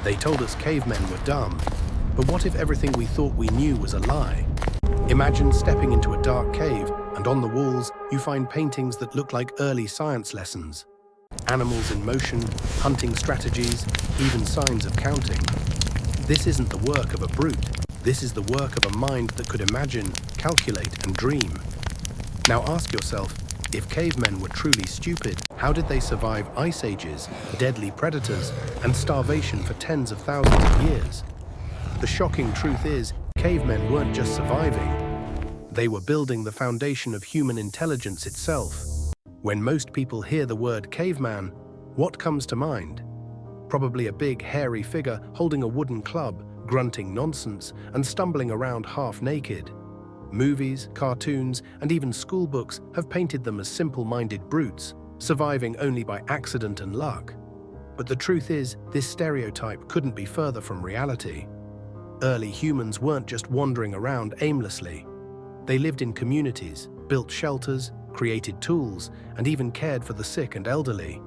They told us cavemen were dumb, but what if everything we thought we knew was a lie? Imagine stepping into a dark cave, and on the walls you find paintings that look like early science lessons. Animals in motion, hunting strategies, even signs of counting. This isn't the work of a brute. This is the work of a mind that could imagine, calculate, and dream. Now ask yourself, if cavemen were truly stupid, how did they survive ice ages, deadly predators, and starvation for tens of thousands of years? The shocking truth is, cavemen weren't just surviving. They were building the foundation of human intelligence itself. When most people hear the word caveman, what comes to mind? Probably a big, hairy figure holding a wooden club, grunting nonsense, and stumbling around half naked. Movies, cartoons, and even school books have painted them as simple-minded brutes, surviving only by accident and luck. But the truth is, this stereotype couldn't be further from reality. Early humans weren't just wandering around aimlessly. They lived in communities, built shelters, created tools, and even cared for the sick and elderly.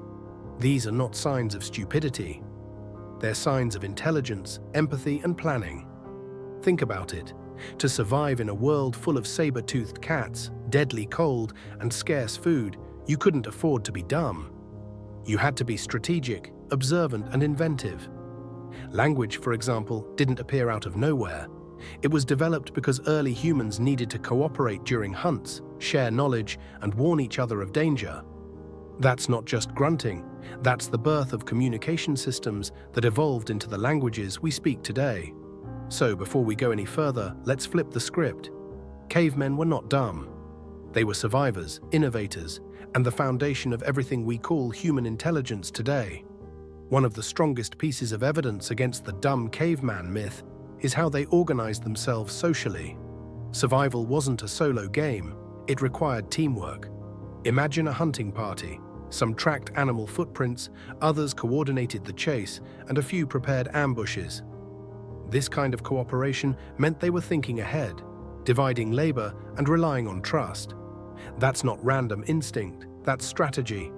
These are not signs of stupidity. They're signs of intelligence, empathy, and planning. Think about it. To survive in a world full of saber-toothed cats, deadly cold, and scarce food, you couldn't afford to be dumb. You had to be strategic, observant, and inventive. Language, for example, didn't appear out of nowhere. It was developed because early humans needed to cooperate during hunts, share knowledge, and warn each other of danger. That's not just grunting. That's the birth of communication systems that evolved into the languages we speak today. So before we go any further, let's flip the script. Cavemen were not dumb. They were survivors, innovators, and the foundation of everything we call human intelligence today. One of the strongest pieces of evidence against the dumb caveman myth is how they organized themselves socially. Survival wasn't a solo game. It required teamwork. Imagine a hunting party. Some tracked animal footprints, others coordinated the chase, and a few prepared ambushes. This kind of cooperation meant they were thinking ahead, dividing labor and relying on trust. That's not random instinct, that's strategy.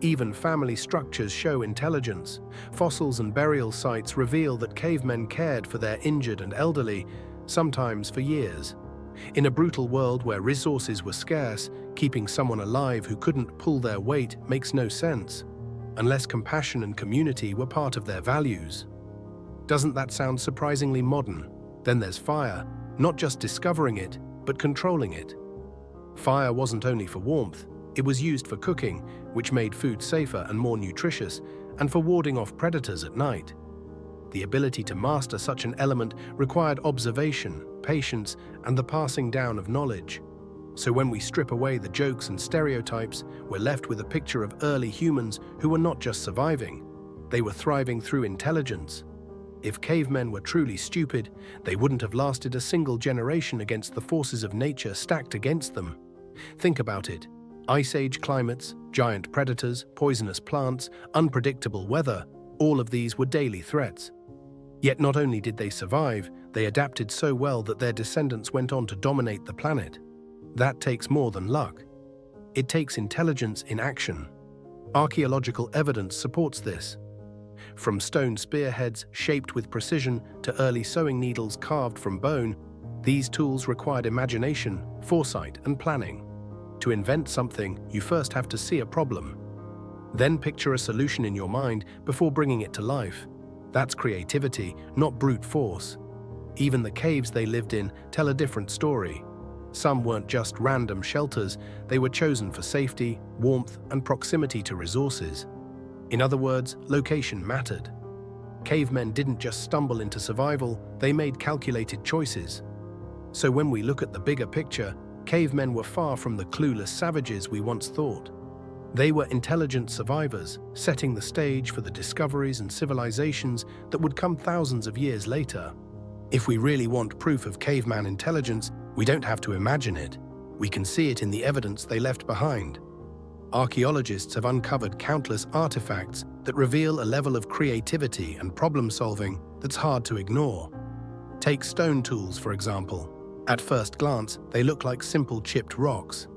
Even family structures show intelligence. Fossils and burial sites reveal that cavemen cared for their injured and elderly, sometimes for years. In a brutal world where resources were scarce, keeping someone alive who couldn't pull their weight makes no sense, unless compassion and community were part of their values. Doesn't that sound surprisingly modern? Then there's fire, not just discovering it, but controlling it. Fire wasn't only for warmth, it was used for cooking, which made food safer and more nutritious, and for warding off predators at night. The ability to master such an element required observation, patience, and the passing down of knowledge. So when we strip away the jokes and stereotypes, we're left with a picture of early humans who were not just surviving, they were thriving through intelligence. If cavemen were truly stupid, they wouldn't have lasted a single generation against the forces of nature stacked against them. Think about it. Ice Age climates, giant predators, poisonous plants, unpredictable weather, all of these were daily threats. Yet not only did they survive, they adapted so well that their descendants went on to dominate the planet. That takes more than luck. It takes intelligence in action. Archaeological evidence supports this. From stone spearheads shaped with precision to early sewing needles carved from bone, these tools required imagination, foresight, and planning. To invent something, you first have to see a problem. Then picture a solution in your mind before bringing it to life. That's creativity, not brute force. Even the caves they lived in tell a different story. Some weren't just random shelters, they were chosen for safety, warmth, and proximity to resources. In other words, location mattered. Cavemen didn't just stumble into survival, they made calculated choices. So when we look at the bigger picture, cavemen were far from the clueless savages we once thought. They were intelligent survivors, setting the stage for the discoveries and civilizations that would come thousands of years later. If we really want proof of caveman intelligence, we don't have to imagine it. We can see it in the evidence they left behind. Archaeologists have uncovered countless artifacts that reveal a level of creativity and problem-solving that's hard to ignore. Take stone tools, for example. At first glance, they look like simple chipped rocks.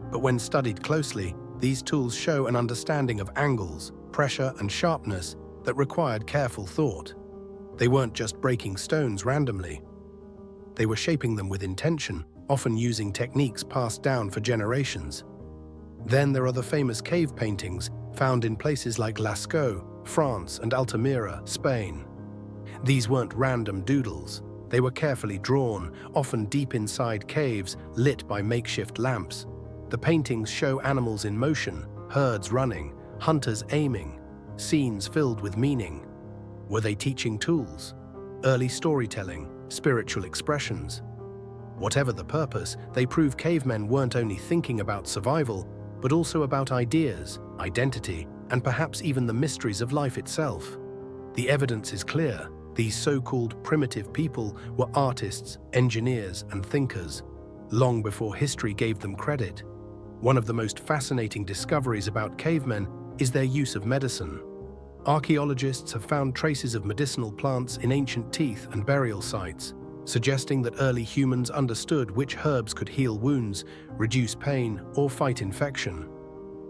But when studied closely, these tools show an understanding of angles, pressure, and sharpness that required careful thought. They weren't just breaking stones randomly. They were shaping them with intention, often using techniques passed down for generations. Then there are the famous cave paintings found in places like Lascaux, France, and Altamira, Spain. These weren't random doodles. They were carefully drawn, often deep inside caves lit by makeshift lamps. The paintings show animals in motion, herds running, hunters aiming, scenes filled with meaning. Were they teaching tools, early storytelling, spiritual expressions? Whatever the purpose, they prove cavemen weren't only thinking about survival, but also about ideas, identity, and perhaps even the mysteries of life itself. The evidence is clear. These so-called primitive people were artists, engineers, and thinkers, long before history gave them credit. One of the most fascinating discoveries about cavemen is their use of medicine. Archaeologists have found traces of medicinal plants in ancient teeth and burial sites, suggesting that early humans understood which herbs could heal wounds, reduce pain, or fight infection.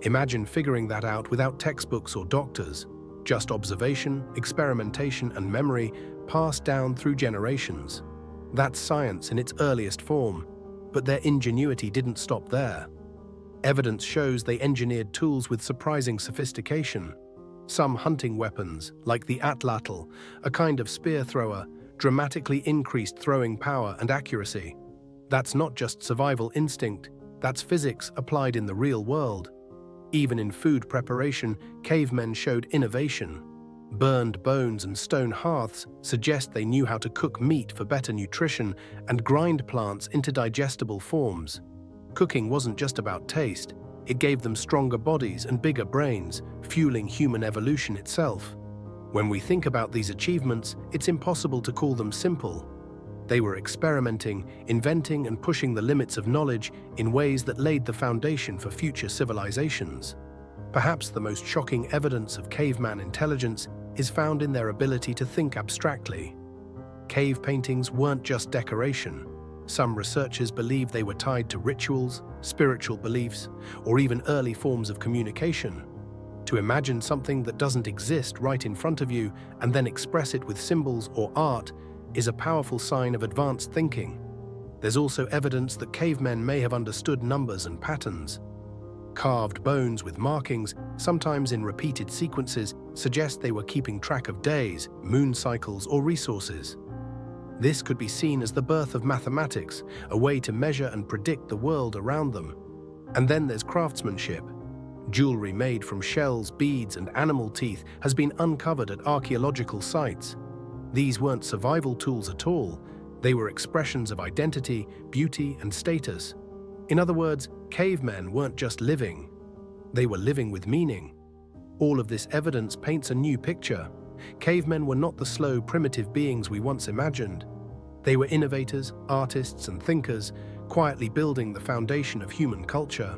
Imagine figuring that out without textbooks or doctors, just observation, experimentation, and memory passed down through generations. That's science in its earliest form, but their ingenuity didn't stop there. Evidence shows they engineered tools with surprising sophistication. Some hunting weapons, like the atlatl, a kind of spear thrower, dramatically increased throwing power and accuracy. That's not just survival instinct, that's physics applied in the real world. Even in food preparation, cavemen showed innovation. Burned bones and stone hearths suggest they knew how to cook meat for better nutrition and grind plants into digestible forms. Cooking wasn't just about taste, it gave them stronger bodies and bigger brains, fueling human evolution itself. When we think about these achievements, it's impossible to call them simple. They were experimenting, inventing, and pushing the limits of knowledge in ways that laid the foundation for future civilizations. Perhaps the most shocking evidence of caveman intelligence is found in their ability to think abstractly. Cave paintings weren't just decoration. Some researchers believe they were tied to rituals, spiritual beliefs, or even early forms of communication. To imagine something that doesn't exist right in front of you and then express it with symbols or art is a powerful sign of advanced thinking. There's also evidence that cavemen may have understood numbers and patterns. Carved bones with markings, sometimes in repeated sequences, suggest they were keeping track of days, moon cycles, or resources. This could be seen as the birth of mathematics, a way to measure and predict the world around them. And then there's craftsmanship. Jewelry made from shells, beads, and animal teeth has been uncovered at archaeological sites. These weren't survival tools at all. They were expressions of identity, beauty, and status. In other words, cavemen weren't just living. They were living with meaning. All of this evidence paints a new picture. Cavemen were not the slow, primitive beings we once imagined. They were innovators, artists, and thinkers, quietly building the foundation of human culture.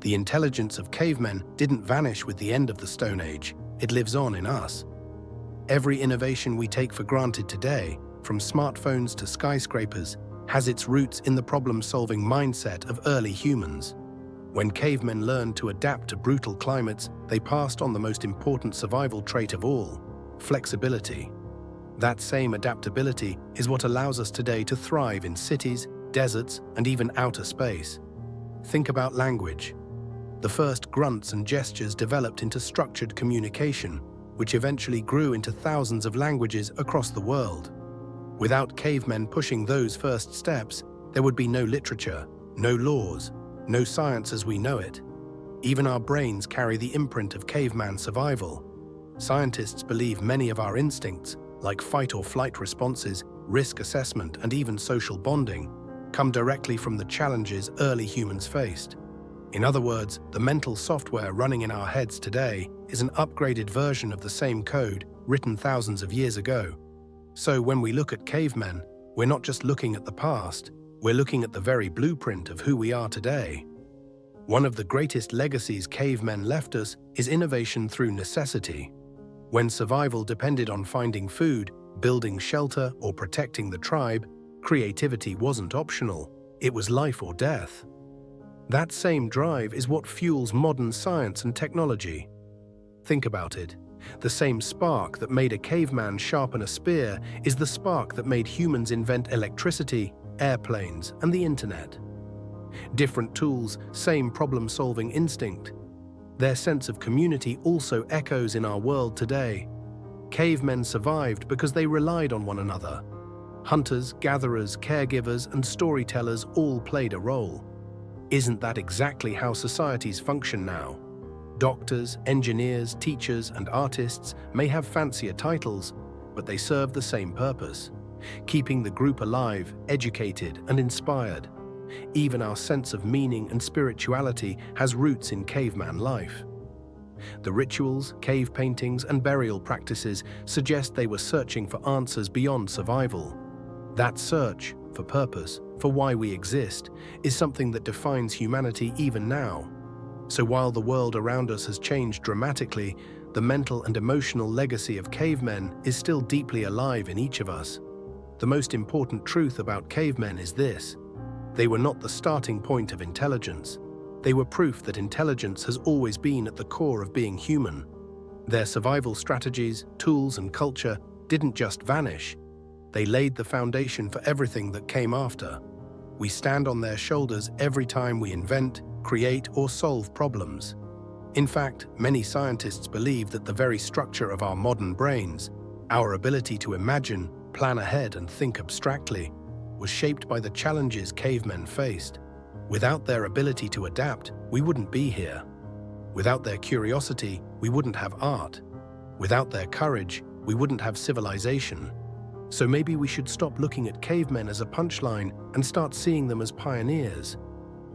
The intelligence of cavemen didn't vanish with the end of the Stone Age. It lives on in us. Every innovation we take for granted today, from smartphones to skyscrapers, has its roots in the problem-solving mindset of early humans. When cavemen learned to adapt to brutal climates, they passed on the most important survival trait of all: flexibility. That same adaptability is what allows us today to thrive in cities, deserts, and even outer space. Think about language. The first grunts and gestures developed into structured communication, which eventually grew into thousands of languages across the world. Without cavemen pushing those first steps, there would be no literature, no laws, no science as we know it. Even our brains carry the imprint of caveman survival. Scientists believe many of our instincts, like fight or flight responses, risk assessment, and even social bonding, come directly from the challenges early humans faced. In other words, the mental software running in our heads today is an upgraded version of the same code written thousands of years ago. So when we look at cavemen, we're not just looking at the past, we're looking at the very blueprint of who we are today. One of the greatest legacies cavemen left us is innovation through necessity. When survival depended on finding food, building shelter, or protecting the tribe, creativity wasn't optional, it was life or death. That same drive is what fuels modern science and technology. Think about it. The same spark that made a caveman sharpen a spear is the spark that made humans invent electricity, airplanes, and the internet. Different tools, same problem-solving instinct. Their sense of community also echoes in our world today. Cavemen survived because they relied on one another. Hunters, gatherers, caregivers, and storytellers all played a role. Isn't that exactly how societies function now? Doctors, engineers, teachers, and artists may have fancier titles, but they serve the same purpose: keeping the group alive, educated, and inspired. Even our sense of meaning and spirituality has roots in caveman life. The rituals, cave paintings, and burial practices suggest they were searching for answers beyond survival. That search for purpose, for why we exist, is something that defines humanity even now. So while the world around us has changed dramatically, the mental and emotional legacy of cavemen is still deeply alive in each of us. The most important truth about cavemen is this: they were not the starting point of intelligence. They were proof that intelligence has always been at the core of being human. Their survival strategies, tools, and culture didn't just vanish. They laid the foundation for everything that came after. We stand on their shoulders every time we invent, create, or solve problems. In fact, many scientists believe that the very structure of our modern brains, our ability to imagine, plan ahead, and think abstractly, was shaped by the challenges cavemen faced. Without their ability to adapt, we wouldn't be here. Without their curiosity, we wouldn't have art. Without their courage, we wouldn't have civilization. So maybe we should stop looking at cavemen as a punchline and start seeing them as pioneers.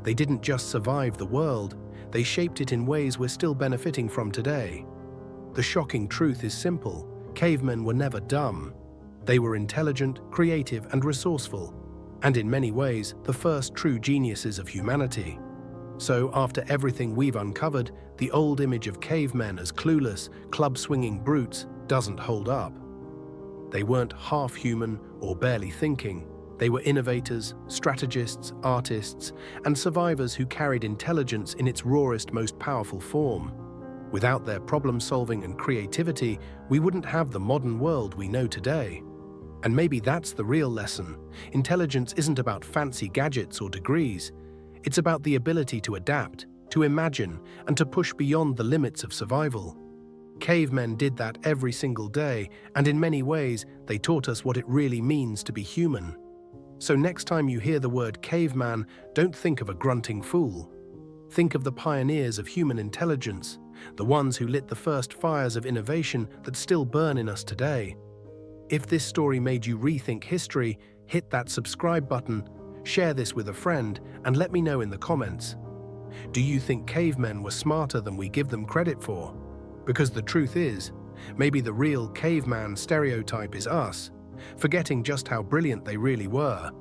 They didn't just survive the world, they shaped it in ways we're still benefiting from today. The shocking truth is simple: cavemen were never dumb. They were intelligent, creative, and resourceful, and in many ways, the first true geniuses of humanity. So, after everything we've uncovered, the old image of cavemen as clueless, club-swinging brutes doesn't hold up. They weren't half-human or barely thinking. They were innovators, strategists, artists, and survivors who carried intelligence in its rawest, most powerful form. Without their problem-solving and creativity, we wouldn't have the modern world we know today. And maybe that's the real lesson. Intelligence isn't about fancy gadgets or degrees. It's about the ability to adapt, to imagine, and to push beyond the limits of survival. Cavemen did that every single day, and in many ways, they taught us what it really means to be human. So next time you hear the word caveman, don't think of a grunting fool. Think of the pioneers of human intelligence, the ones who lit the first fires of innovation that still burn in us today. If this story made you rethink history, hit that subscribe button, share this with a friend, and let me know in the comments. Do you think cavemen were smarter than we give them credit for? Because the truth is, maybe the real caveman stereotype is us, forgetting just how brilliant they really were.